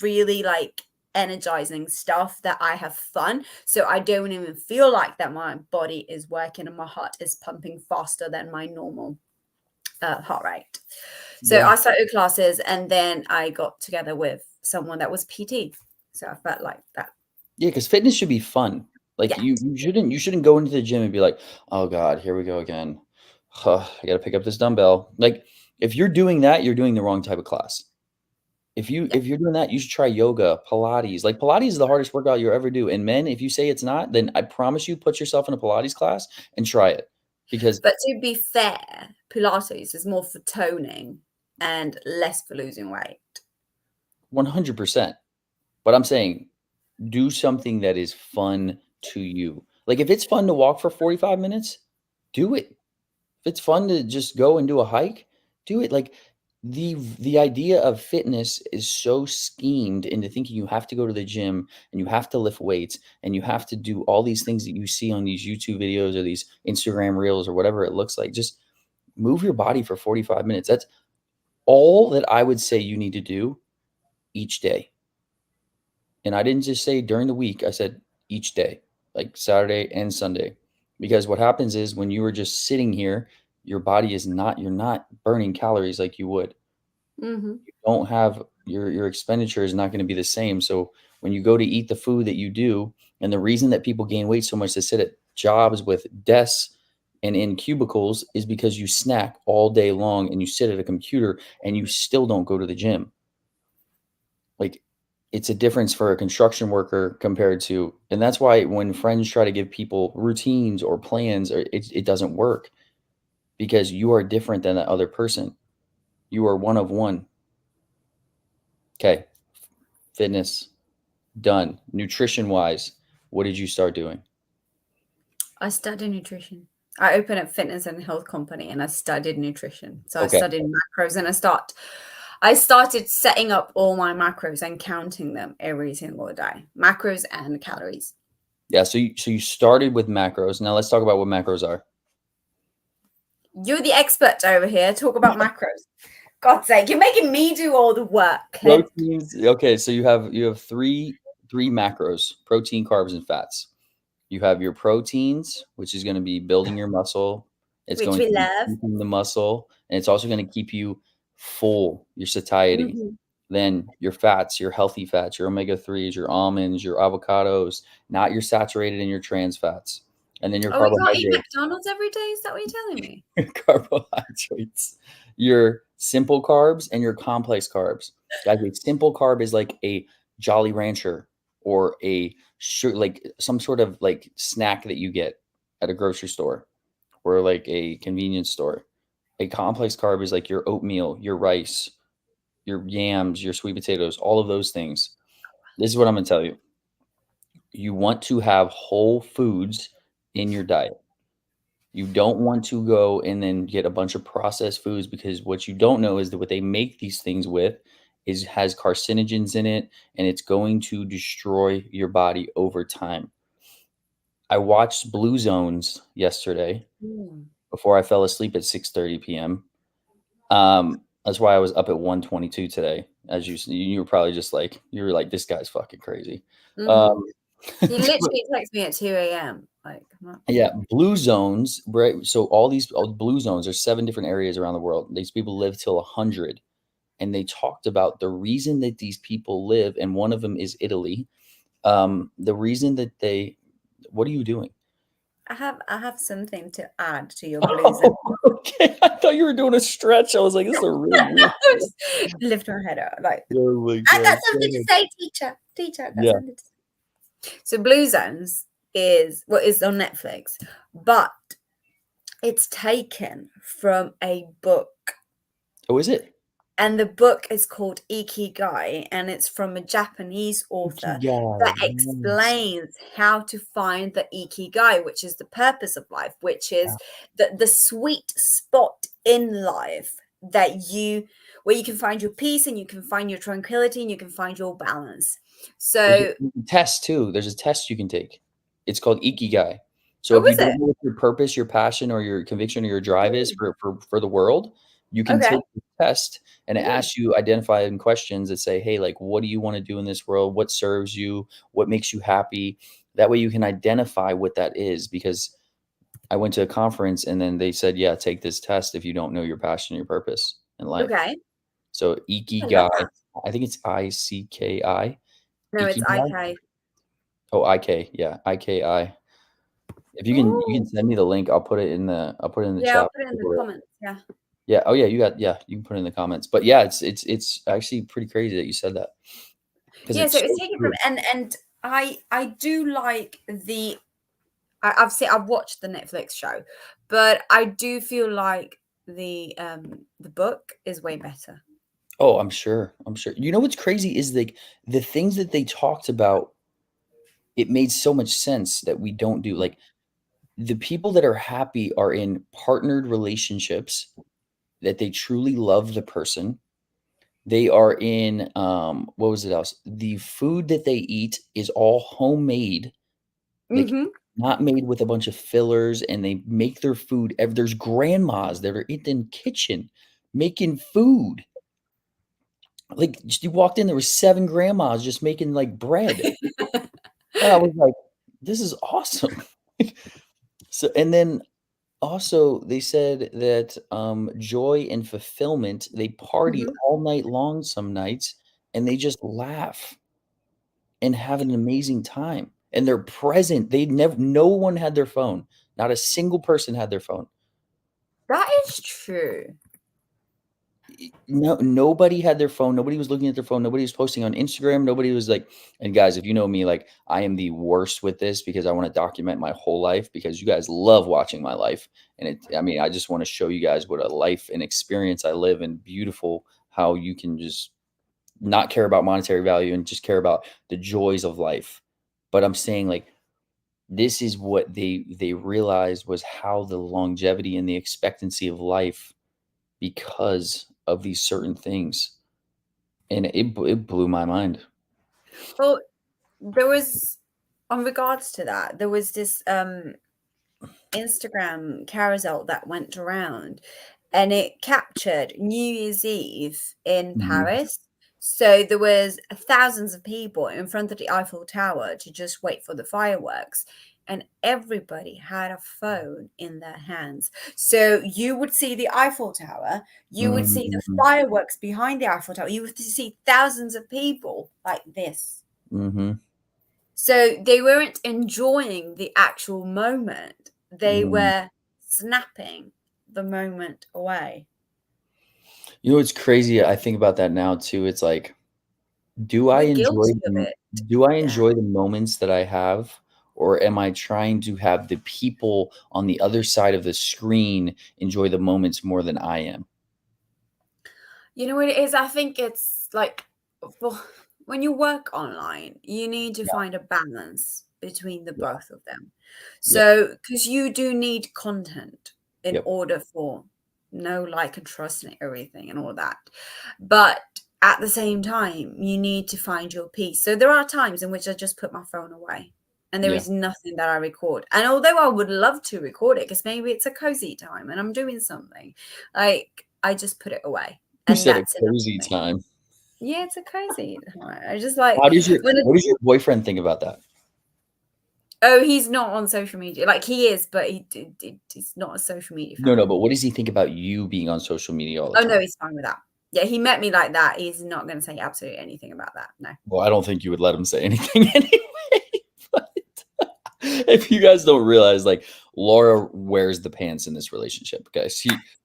[SPEAKER 2] really like energizing stuff that I have fun. So I don't even feel like that my body is working and my heart is pumping faster than my normal heart rate. So
[SPEAKER 1] Yeah.
[SPEAKER 2] I started classes and then I got together with someone that was PT. So I felt like that.
[SPEAKER 1] Yeah, because fitness should be fun. Like
[SPEAKER 2] Yeah.
[SPEAKER 1] you shouldn't go into the gym and be like, "Oh god, here we go again. Huh, I gotta pick up this dumbbell." Like, if you're doing that, you're doing the wrong type of class. If you
[SPEAKER 2] Yeah.
[SPEAKER 1] if you're doing that, you should try yoga, Pilates. Like, Pilates is the hardest workout you'll ever do, and men, if you say it's not, then I promise you, put yourself in a Pilates class and try it because
[SPEAKER 2] But to be fair, Pilates is more for toning and less for losing weight.
[SPEAKER 1] 100%. But I'm saying do something that is fun to you. Like, if it's fun to walk for 45 minutes, do it. If it's fun to just go and do a hike, do it. Like, the idea of fitness is so schemed into thinking you have to go to the gym and you have to lift weights and you have to do all these things that you see on these YouTube videos or these Instagram reels or whatever it looks like. Just move your body for 45 minutes. That's all that I would say you need to do each day. And I didn't just say during the week, I said each day, like Saturday and Sunday. Because what happens is when you are just sitting here, your body is not, you're not burning calories like you would.
[SPEAKER 2] Hmm.
[SPEAKER 1] You don't have your expenditure is not going to be the same. So when you go to eat the food that you do, and the reason that people gain weight so much to sit at jobs with desks and in cubicles is because you snack all day long and you sit at a computer and you still don't go to the gym. Like, it's a difference for a construction worker compared to, and that's why when friends try to give people routines or plans, or it doesn't work because you are different than that other person. You are one of one. Okay, fitness done. Nutrition wise, what did you start doing?
[SPEAKER 2] I studied nutrition. I opened a fitness and health company and I studied nutrition. So I
[SPEAKER 1] Okay,
[SPEAKER 2] studied macros and I started setting up all my macros and counting them every single day. Macros and calories.
[SPEAKER 1] yeah. So you started with macros. Now let's talk about what macros are.
[SPEAKER 2] You're the expert over here. Talk about macros. God's sake, you're making me do all the work, Clint.
[SPEAKER 1] Proteins. Okay, so you have three macros: protein, carbs, and fats. You have your proteins, which is going to be building your muscle. It's
[SPEAKER 2] Which
[SPEAKER 1] going
[SPEAKER 2] we
[SPEAKER 1] to be
[SPEAKER 2] love.
[SPEAKER 1] keeping the muscle, and it's also going to keep you full, your satiety.
[SPEAKER 2] Mhm.
[SPEAKER 1] Then your fats, your healthy fats, your omega 3s, your almonds, your avocados, not your saturated and your trans fats. And then your
[SPEAKER 2] Oh, we can't eat
[SPEAKER 1] carbohydrates.
[SPEAKER 2] McDonald's every day? Is that what you're telling me?
[SPEAKER 1] Carbohydrates, your simple carbs and your complex carbs. Guys, a simple carb is like a Jolly Rancher or a like some sort of like snack that you get at a grocery store or like a convenience store. A complex carb is like your oatmeal, your rice, your yams, your sweet potatoes, all of those things. This is what I'm going to tell you. You want to have whole foods in your diet. You don't want to go and then get a bunch of processed foods because what you don't know is that what they make these things with is has carcinogens in it and it's going to destroy your body over time. I watched Blue Zones yesterday
[SPEAKER 2] Mm.
[SPEAKER 1] before I fell asleep at 6:30 p.m. That's why I was up at 1:22 today. As you were probably just like you were like this guy's fucking crazy.
[SPEAKER 2] Mhm.
[SPEAKER 1] Um,
[SPEAKER 2] He literally texts me at 2 a.m. Like, I'm not
[SPEAKER 1] Yeah, blue zones, right? So all blue zones, there's 7 different areas around the world. These people live till 100, and they talked about the reason that these people live, and one of them is Italy. The reason that they what are you doing?
[SPEAKER 2] I have something to add to your blues.
[SPEAKER 1] Oh, okay. I thought you were doing a stretch. I was like, "This is a really weird."
[SPEAKER 2] Just lift my head up, like,
[SPEAKER 1] Oh my
[SPEAKER 2] "I got
[SPEAKER 1] god. Go
[SPEAKER 2] something to
[SPEAKER 1] ahead.
[SPEAKER 2] say, teacher. Teacher, I got
[SPEAKER 1] Yeah.
[SPEAKER 2] something to say." So Blue Zones is on Netflix, but it's taken from a book,
[SPEAKER 1] Oh, is it?
[SPEAKER 2] and the book is called Ikigai, and it's from a Japanese author
[SPEAKER 1] Ikigai.
[SPEAKER 2] that
[SPEAKER 1] Nice.
[SPEAKER 2] explains how to find the Ikigai, which is the purpose of life, which is
[SPEAKER 1] Yeah.
[SPEAKER 2] the sweet spot in life that you where you can find your peace and you can find your tranquility and you can find your balance.
[SPEAKER 1] There's a
[SPEAKER 2] So,
[SPEAKER 1] test too. There's a test you can take. It's called Ikigai. So
[SPEAKER 2] oh,
[SPEAKER 1] if you
[SPEAKER 2] is
[SPEAKER 1] don't
[SPEAKER 2] it?
[SPEAKER 1] know what your purpose, your passion, or your conviction, or your drive is
[SPEAKER 2] Mm,
[SPEAKER 1] for the world, you can
[SPEAKER 2] okay.
[SPEAKER 1] take the test and it
[SPEAKER 2] Mm,
[SPEAKER 1] asks you identifying questions that say, "Hey, like, what do you want to do in this world? What serves you? What makes you happy?" That way, you can identify what that is. Because I went to a conference and then they said, "Yeah, take this test if you don't know your passion, your purpose in life."
[SPEAKER 2] okay.
[SPEAKER 1] So
[SPEAKER 2] I love
[SPEAKER 1] Ikigai,
[SPEAKER 2] that.
[SPEAKER 1] I think it's ICKI.
[SPEAKER 2] No, it's
[SPEAKER 1] Ikigai.
[SPEAKER 2] IK.
[SPEAKER 1] Oh, IK, yeah, IKI. If you can
[SPEAKER 2] Oh,
[SPEAKER 1] send me the link, I'll put it in the
[SPEAKER 2] yeah, I'll
[SPEAKER 1] chat.
[SPEAKER 2] put it in the comments. Yeah.
[SPEAKER 1] Yeah. Oh yeah, you can put it in the comments. But yeah, it's actually pretty crazy that you said that because
[SPEAKER 2] Yeah,
[SPEAKER 1] it's
[SPEAKER 2] so it's
[SPEAKER 1] so
[SPEAKER 2] taken from
[SPEAKER 1] true.
[SPEAKER 2] and I do like I've watched the Netflix show, but I do feel like the book is way better.
[SPEAKER 1] Oh, I'm sure. I'm sure. You know what's crazy is like the things that they talked about, it made so much sense that we don't do. Like the people that are happy are in partnered relationships that they truly love the person. They are in, what was it else? The food that they eat is all homemade, like,
[SPEAKER 2] Mhm.
[SPEAKER 1] not made with a bunch of fillers, and they make their food there's grandmas that are in the kitchen making food. Like, just you walked in, there was 7 grandmas just making, like, bread. And I was like, "This is awesome." So and then also, they said that, joy and fulfillment, they party
[SPEAKER 2] Mhm.
[SPEAKER 1] all night long some nights, and they just laugh and have an amazing time, and they're present. They never no one had their phone. Not a single person had their phone.
[SPEAKER 2] That is true.
[SPEAKER 1] No, nobody had their phone, nobody was looking at their phone, nobody was posting on Instagram, nobody was like, and guys, if you know me, like, I am the worst with this because I wanna document my whole life because you guys love watching my life, and I mean, I just wanna show you guys what a life and experience I live and beautiful how you can just not care about monetary value and just care about the joys of life. But I'm saying, like, this is what they realized was how the longevity and the expectancy of life because of these certain things. And it blew my mind.
[SPEAKER 2] Well, there was on regards to that, there was this Instagram carousel that went around and it captured New Year's Eve in
[SPEAKER 1] Mhm,
[SPEAKER 2] Paris. So there was thousands of people in front of the Eiffel Tower to just wait for the fireworks. And everybody had a phone in their hands. So you would see the Eiffel Tower, you would see the
[SPEAKER 1] mhm,
[SPEAKER 2] fireworks behind the Eiffel Tower, you would see thousands of people like this.
[SPEAKER 1] mhm,
[SPEAKER 2] So they weren't enjoying the actual moment. They
[SPEAKER 1] mm.
[SPEAKER 2] were snapping the moment away.
[SPEAKER 1] You know what's crazy? I think about that now too. It's like, do I
[SPEAKER 2] We're
[SPEAKER 1] enjoy
[SPEAKER 2] guilty of it. Yeah.
[SPEAKER 1] the moments that I have, or am I trying to have the people on the other side of the screen enjoy the moments more than I am?
[SPEAKER 2] You know what it is? I think it's like for when you work online, you need to
[SPEAKER 1] Yeah,
[SPEAKER 2] find a balance between the
[SPEAKER 1] yeah,
[SPEAKER 2] both of them.
[SPEAKER 1] yep,
[SPEAKER 2] So, because you do need content in
[SPEAKER 1] yep.
[SPEAKER 2] order for no like and trust and everything and all that. But at the same time, you need to find your peace. So there are times in which I just put my phone away and there
[SPEAKER 1] Yeah.
[SPEAKER 2] is nothing that I record. And although I would love to record it, because maybe it's a cozy time and I'm doing something, like I just put it away
[SPEAKER 1] You
[SPEAKER 2] and
[SPEAKER 1] said a
[SPEAKER 2] that's enough
[SPEAKER 1] cozy
[SPEAKER 2] for me.
[SPEAKER 1] time.
[SPEAKER 2] Yeah, it's a cozy time. I just like
[SPEAKER 1] How does your
[SPEAKER 2] when it
[SPEAKER 1] what does your boyfriend think about that?
[SPEAKER 2] oh, he's not on social media. Like he is, but he's not a social media
[SPEAKER 1] No, no,
[SPEAKER 2] fan.
[SPEAKER 1] but what does he think about you being on social media all the
[SPEAKER 2] Oh no,
[SPEAKER 1] time?
[SPEAKER 2] he's fine with that. Yeah, he met me like that. He's not going to say absolutely anything about that. No.
[SPEAKER 1] Well, I don't think you would let him say anything anyway, but if you guys don't realize, like, Laura wears the pants in this relationship, okay?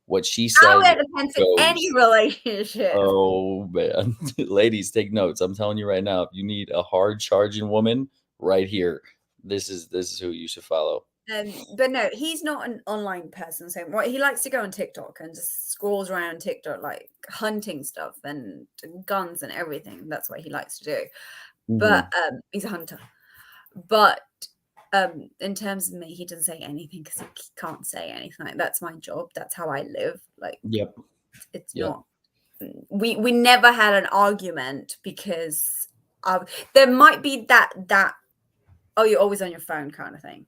[SPEAKER 1] What she
[SPEAKER 2] I
[SPEAKER 1] says
[SPEAKER 2] wear the pants in any
[SPEAKER 1] goes.
[SPEAKER 2] relationship.
[SPEAKER 1] Oh, man. Ladies, take notes. I'm telling you right now, if you need a hard charging woman, right here, this is who you should follow.
[SPEAKER 2] But no, he's not an online person. So what he likes to go on TikTok and just scrolls around TikTok like hunting stuff and guns and everything. That's what he likes to do. But
[SPEAKER 1] Mhm.
[SPEAKER 2] he's a hunter. But in terms of me, he doesn't say anything because he can't say anything. Like that's my job. That's how I live. Like
[SPEAKER 1] Yep,
[SPEAKER 2] it's
[SPEAKER 1] yep.
[SPEAKER 2] not. We never had an argument because there might be that oh you're always on your phone kind of thing.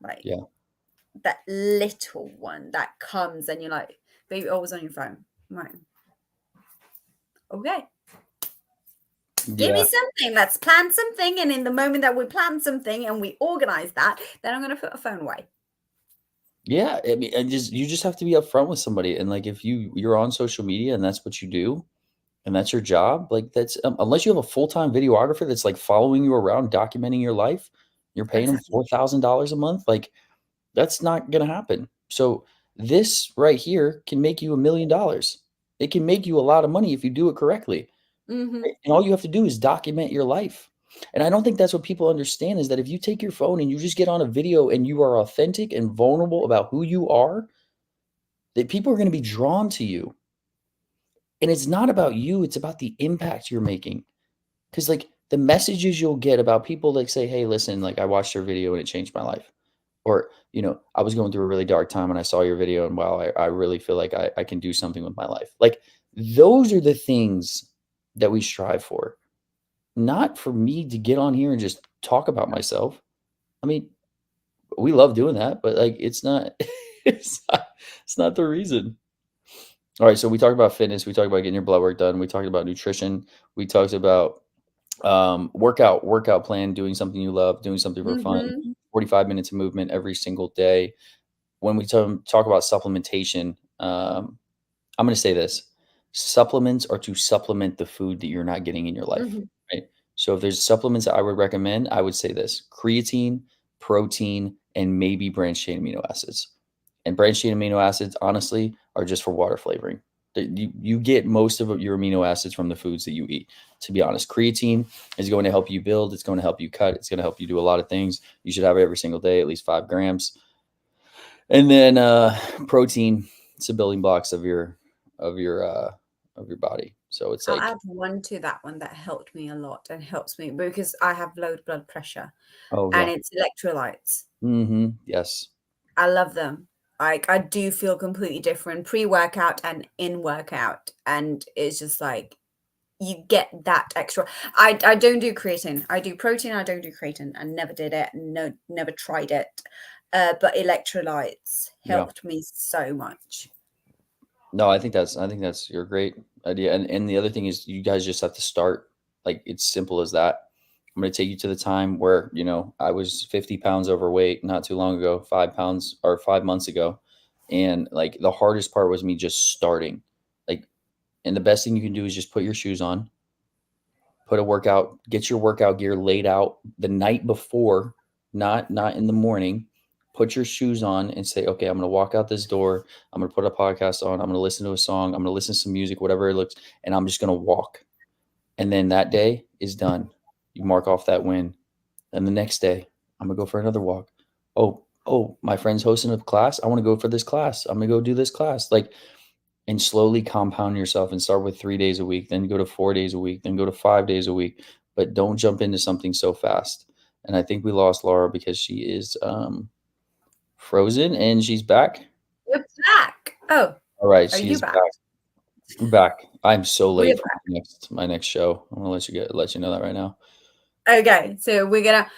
[SPEAKER 2] Like
[SPEAKER 1] Yeah.
[SPEAKER 2] that little one that comes and you're like, baby, always on your phone. Right. Okay. Give me
[SPEAKER 1] Yeah.
[SPEAKER 2] something. Let's plan something. And in the moment that we plan something and we organize that, then I'm going to put a phone away.
[SPEAKER 1] Yeah, I mean, and just you just have to be upfront with somebody, and, like, if you're on social media and that's what you do, and that's your job, like, that's unless you have a full-time videographer that's, like, following you around documenting your life, you're paying them
[SPEAKER 2] Exactly.
[SPEAKER 1] $4,000 a month, like, that's not gonna happen. So, this right here can make you $1,000,000. It can make you a lot of money if you do it correctly,
[SPEAKER 2] Hmm.
[SPEAKER 1] right? And all you have to do is document your life. And I don't think that's what people understand is that if you take your phone and you just get on a video and you are authentic and vulnerable about who you are, that people are gonna be drawn to you. And it's not about you, it's about the impact you're making. 'Cause, like, the messages you'll get about people, like, say, "Hey, listen, like, I watched your video and it changed my life." Or, I was going through a really dark time and I saw your video and wow, I really feel like I can do something with my life. Like those are the things that we strive for, not for me to get on here and just talk about myself. I mean, we love doing that, but like it's not it's not the reason. All right, so we talked about fitness, we talked about getting your blood work done, we talked about nutrition, we talked about workout plan, doing something you love, doing something for fun,
[SPEAKER 2] Mhm.
[SPEAKER 1] 45 minutes of movement every single day. When we talk about supplementation, I'm going to say this: supplements are to supplement the food that you're not getting in your life,
[SPEAKER 2] Mhm.
[SPEAKER 1] right? So if there's supplements that I would recommend, I would say this: creatine, protein, and maybe branched chain amino acids. And branched chain amino acids, honestly, are just for water flavoring. You get most of your amino acids from the foods that you eat. To be honest, creatine is going to help you build. It's going to help you cut. It's going to help you do a lot of things. You should have it every single day, at least 5 grams. And then protein, it's the building blocks of your uh, of your body. So it's
[SPEAKER 2] I'll
[SPEAKER 1] like,
[SPEAKER 2] add one to that one that helped me a lot and helps me because I have low blood pressure,
[SPEAKER 1] oh
[SPEAKER 2] and
[SPEAKER 1] yeah,
[SPEAKER 2] it's electrolytes.
[SPEAKER 1] yes,
[SPEAKER 2] I love them. Like I do feel completely different pre-workout and in workout, and it's just like you get that extra. I don't do creatine. I do protein. I don't do creatine. I never did it. No, never tried it. But electrolytes
[SPEAKER 1] yeah.
[SPEAKER 2] helped me so much.
[SPEAKER 1] No, I think that's your great idea. And the other thing is you guys just have to start. Like it's simple as that. I'm gonna take you to the time where, I was 50 pounds overweight not too long ago, 5 pounds or 5 months ago. And like the hardest part was me just starting. Like, and the best thing you can do is just put your shoes on, get your workout gear laid out the night before, not in the morning. Put your shoes on and say, okay, I'm gonna walk out this door. I'm gonna put a podcast on. I'm gonna listen to a song. I'm gonna listen to some music, whatever it looks, and I'm just gonna walk. And then that day is done. You mark off that win. And the next day, I'm gonna go for another walk. Oh, my friend's hosting a class. I want to go for this class. I'm gonna go do this class. Like, and slowly compound yourself and start with 3 days a week, then go to 4 days a week, then go to 5 days a week. But don't jump into something so fast. And I think we lost Laura because she is frozen and she's back.
[SPEAKER 2] We're back. Oh,
[SPEAKER 1] All right,
[SPEAKER 2] are
[SPEAKER 1] she
[SPEAKER 2] you
[SPEAKER 1] is
[SPEAKER 2] back?
[SPEAKER 1] back. I'm back. I'm so
[SPEAKER 2] We're
[SPEAKER 1] late for
[SPEAKER 2] back.
[SPEAKER 1] my next show. I'm gonna let you know that right now.
[SPEAKER 2] Okay, so we're gonna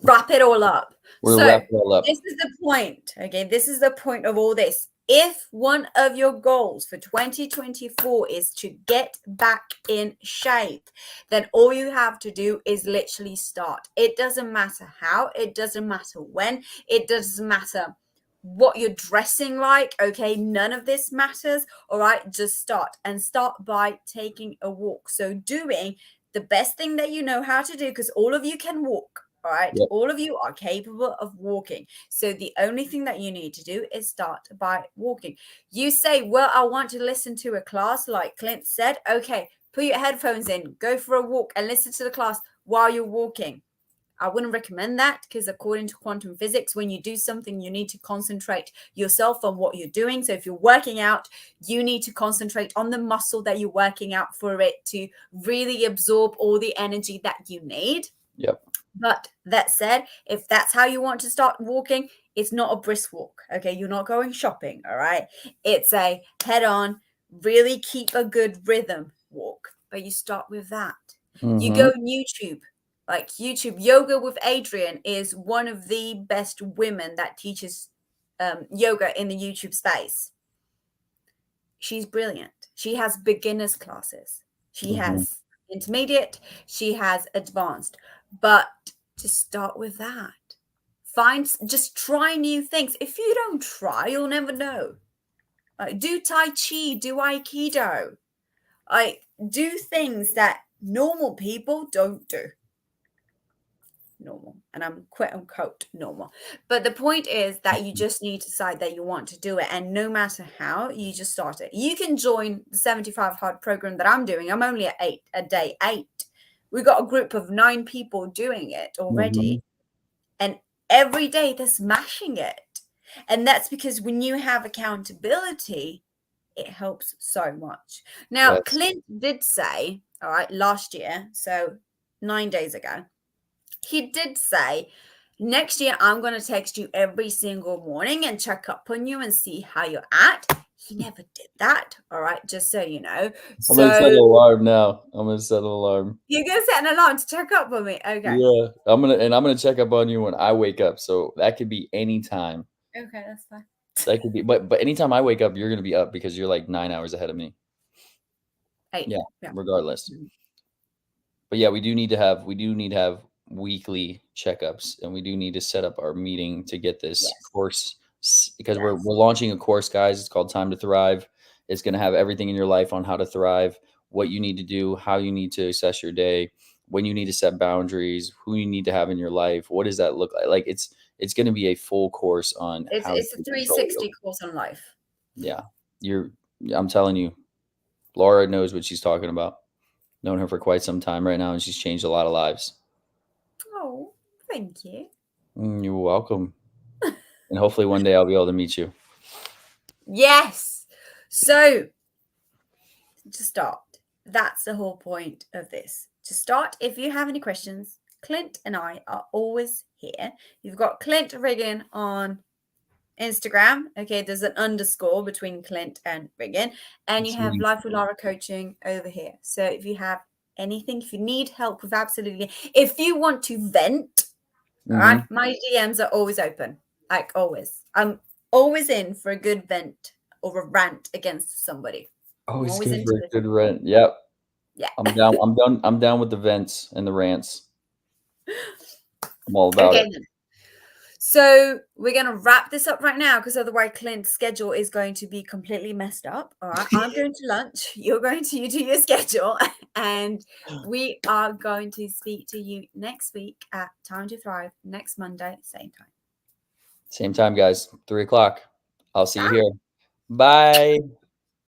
[SPEAKER 2] wrap it all up.
[SPEAKER 1] We're
[SPEAKER 2] So
[SPEAKER 1] wrapping it all up.
[SPEAKER 2] this is the point. Okay, this is the point of all this. If one of your goals for 2024 is to get back in shape, then all you have to do is literally start. It doesn't matter how, it doesn't matter when, it doesn't matter what you're dressing like. Okay, none of this matters. All right, just start and start by taking a walk. So, doing the best thing that you know how to do, because all of you can walk. All right,
[SPEAKER 1] Yep.
[SPEAKER 2] all of you are capable of walking. So the only thing that you need to do is start by walking. You say, well, I want to listen to a class, like Clint said. Okay, put your headphones in, go for a walk, and listen to the class while you're walking. I wouldn't recommend that because, according to quantum physics, when you do something, you need to concentrate yourself on what you're doing. So, if you're working out, you need to concentrate on the muscle that you're working out for it to really absorb all the energy that you need.
[SPEAKER 1] Yep.
[SPEAKER 2] But that said, if that's how you want to start walking, it's not a brisk walk. Okay. You're not going shopping. All right. It's a head on, really keep a good rhythm walk. But you start with that. You
[SPEAKER 1] Mm-hmm.
[SPEAKER 2] go on YouTube. Like YouTube, Yoga with Adrian is one of the best women that teaches yoga in the YouTube space. She's brilliant. She has beginners classes. She
[SPEAKER 1] Mm-hmm.
[SPEAKER 2] has intermediate, she has advanced. But to start with that, just try new things. If you don't try, you'll never know. Do Tai Chi, do Aikido. I do things that normal people don't do. Normal, and I'm quote unquote normal, but the point is that you just need to decide that you want to do it, and no matter how, you just start it. You can join the 75 hard program that I'm doing. I'm only at day 8. We got a group of 9 people doing it
[SPEAKER 1] Mm-hmm.
[SPEAKER 2] already, and every day they're smashing it. And that's because when you have accountability, it helps so much. Now,
[SPEAKER 1] Yes.
[SPEAKER 2] Clint did say, all right, last year, so 9 days ago, he did say, Next year, I'm going to text you every single morning and check up on you and see how you're at. He never did that. All right. Just so you know.
[SPEAKER 1] I'm gonna set
[SPEAKER 2] So
[SPEAKER 1] an alarm now. I'm gonna set an alarm.
[SPEAKER 2] you're going to set an alarm to check up on me. Okay.
[SPEAKER 1] Yeah, I'm gonna check up on you when I wake up. So that could be anytime.
[SPEAKER 2] Okay. That's fine.
[SPEAKER 1] That could be, but anytime I wake up, you're gonna be up because you're like 9 hours ahead of me.
[SPEAKER 2] Eight.
[SPEAKER 1] Yeah,
[SPEAKER 2] Yeah.
[SPEAKER 1] regardless.
[SPEAKER 2] Mhm.
[SPEAKER 1] But yeah, we do need to have weekly checkups, and we do need to set up our meeting to get this
[SPEAKER 2] Yes.
[SPEAKER 1] course because we're
[SPEAKER 2] Yes.
[SPEAKER 1] we're launching a course, guys. It's called Time to Thrive. It's going to have everything in your life on how to thrive, what you need to do, how you need to assess your day, when you need to set boundaries, who you need to have in your life, what does that look like? Like it's going to be a full course on
[SPEAKER 2] It's
[SPEAKER 1] how
[SPEAKER 2] it's a
[SPEAKER 1] to control your.
[SPEAKER 2] 360 course on life.
[SPEAKER 1] Yeah, you're. I'm telling you, Laura knows what she's talking about. Known her for quite some time right now, and she's changed a lot of lives.
[SPEAKER 2] Oh, thank you.
[SPEAKER 1] You're welcome. And hopefully one day I'll be able to meet you.
[SPEAKER 2] Yes. So to start, that's the whole point of this. To start, if you have any questions, Clint and I are always here. You've got Clint Riggin on Instagram. Okay, there's an underscore between Clint and Riggin. And you have
[SPEAKER 1] Sweet.
[SPEAKER 2] Life with Lara coaching over here. So if you have anything, if you need help with absolutely, if you want to vent, all right,
[SPEAKER 1] Mhm.
[SPEAKER 2] my DMs are always open, like always. I'm always in for a good vent or a rant against somebody. I'm
[SPEAKER 1] Always
[SPEAKER 2] always
[SPEAKER 1] good
[SPEAKER 2] into
[SPEAKER 1] for a
[SPEAKER 2] this.
[SPEAKER 1] good rent. Yep.
[SPEAKER 2] Yeah.
[SPEAKER 1] I'm down. I'm down with the vents and the rants. I'm all about
[SPEAKER 2] Okay,
[SPEAKER 1] it.
[SPEAKER 2] then. So we're gonna wrap this up right now because otherwise Clint's schedule is going to be completely messed up. All right. I'm going to lunch. You're going to you do your schedule. And we are going to speak to you next week at Time to Thrive next Monday, same time.
[SPEAKER 1] Same time, guys. 3 o'clock. I'll see you
[SPEAKER 2] Bye.
[SPEAKER 1] here. Bye.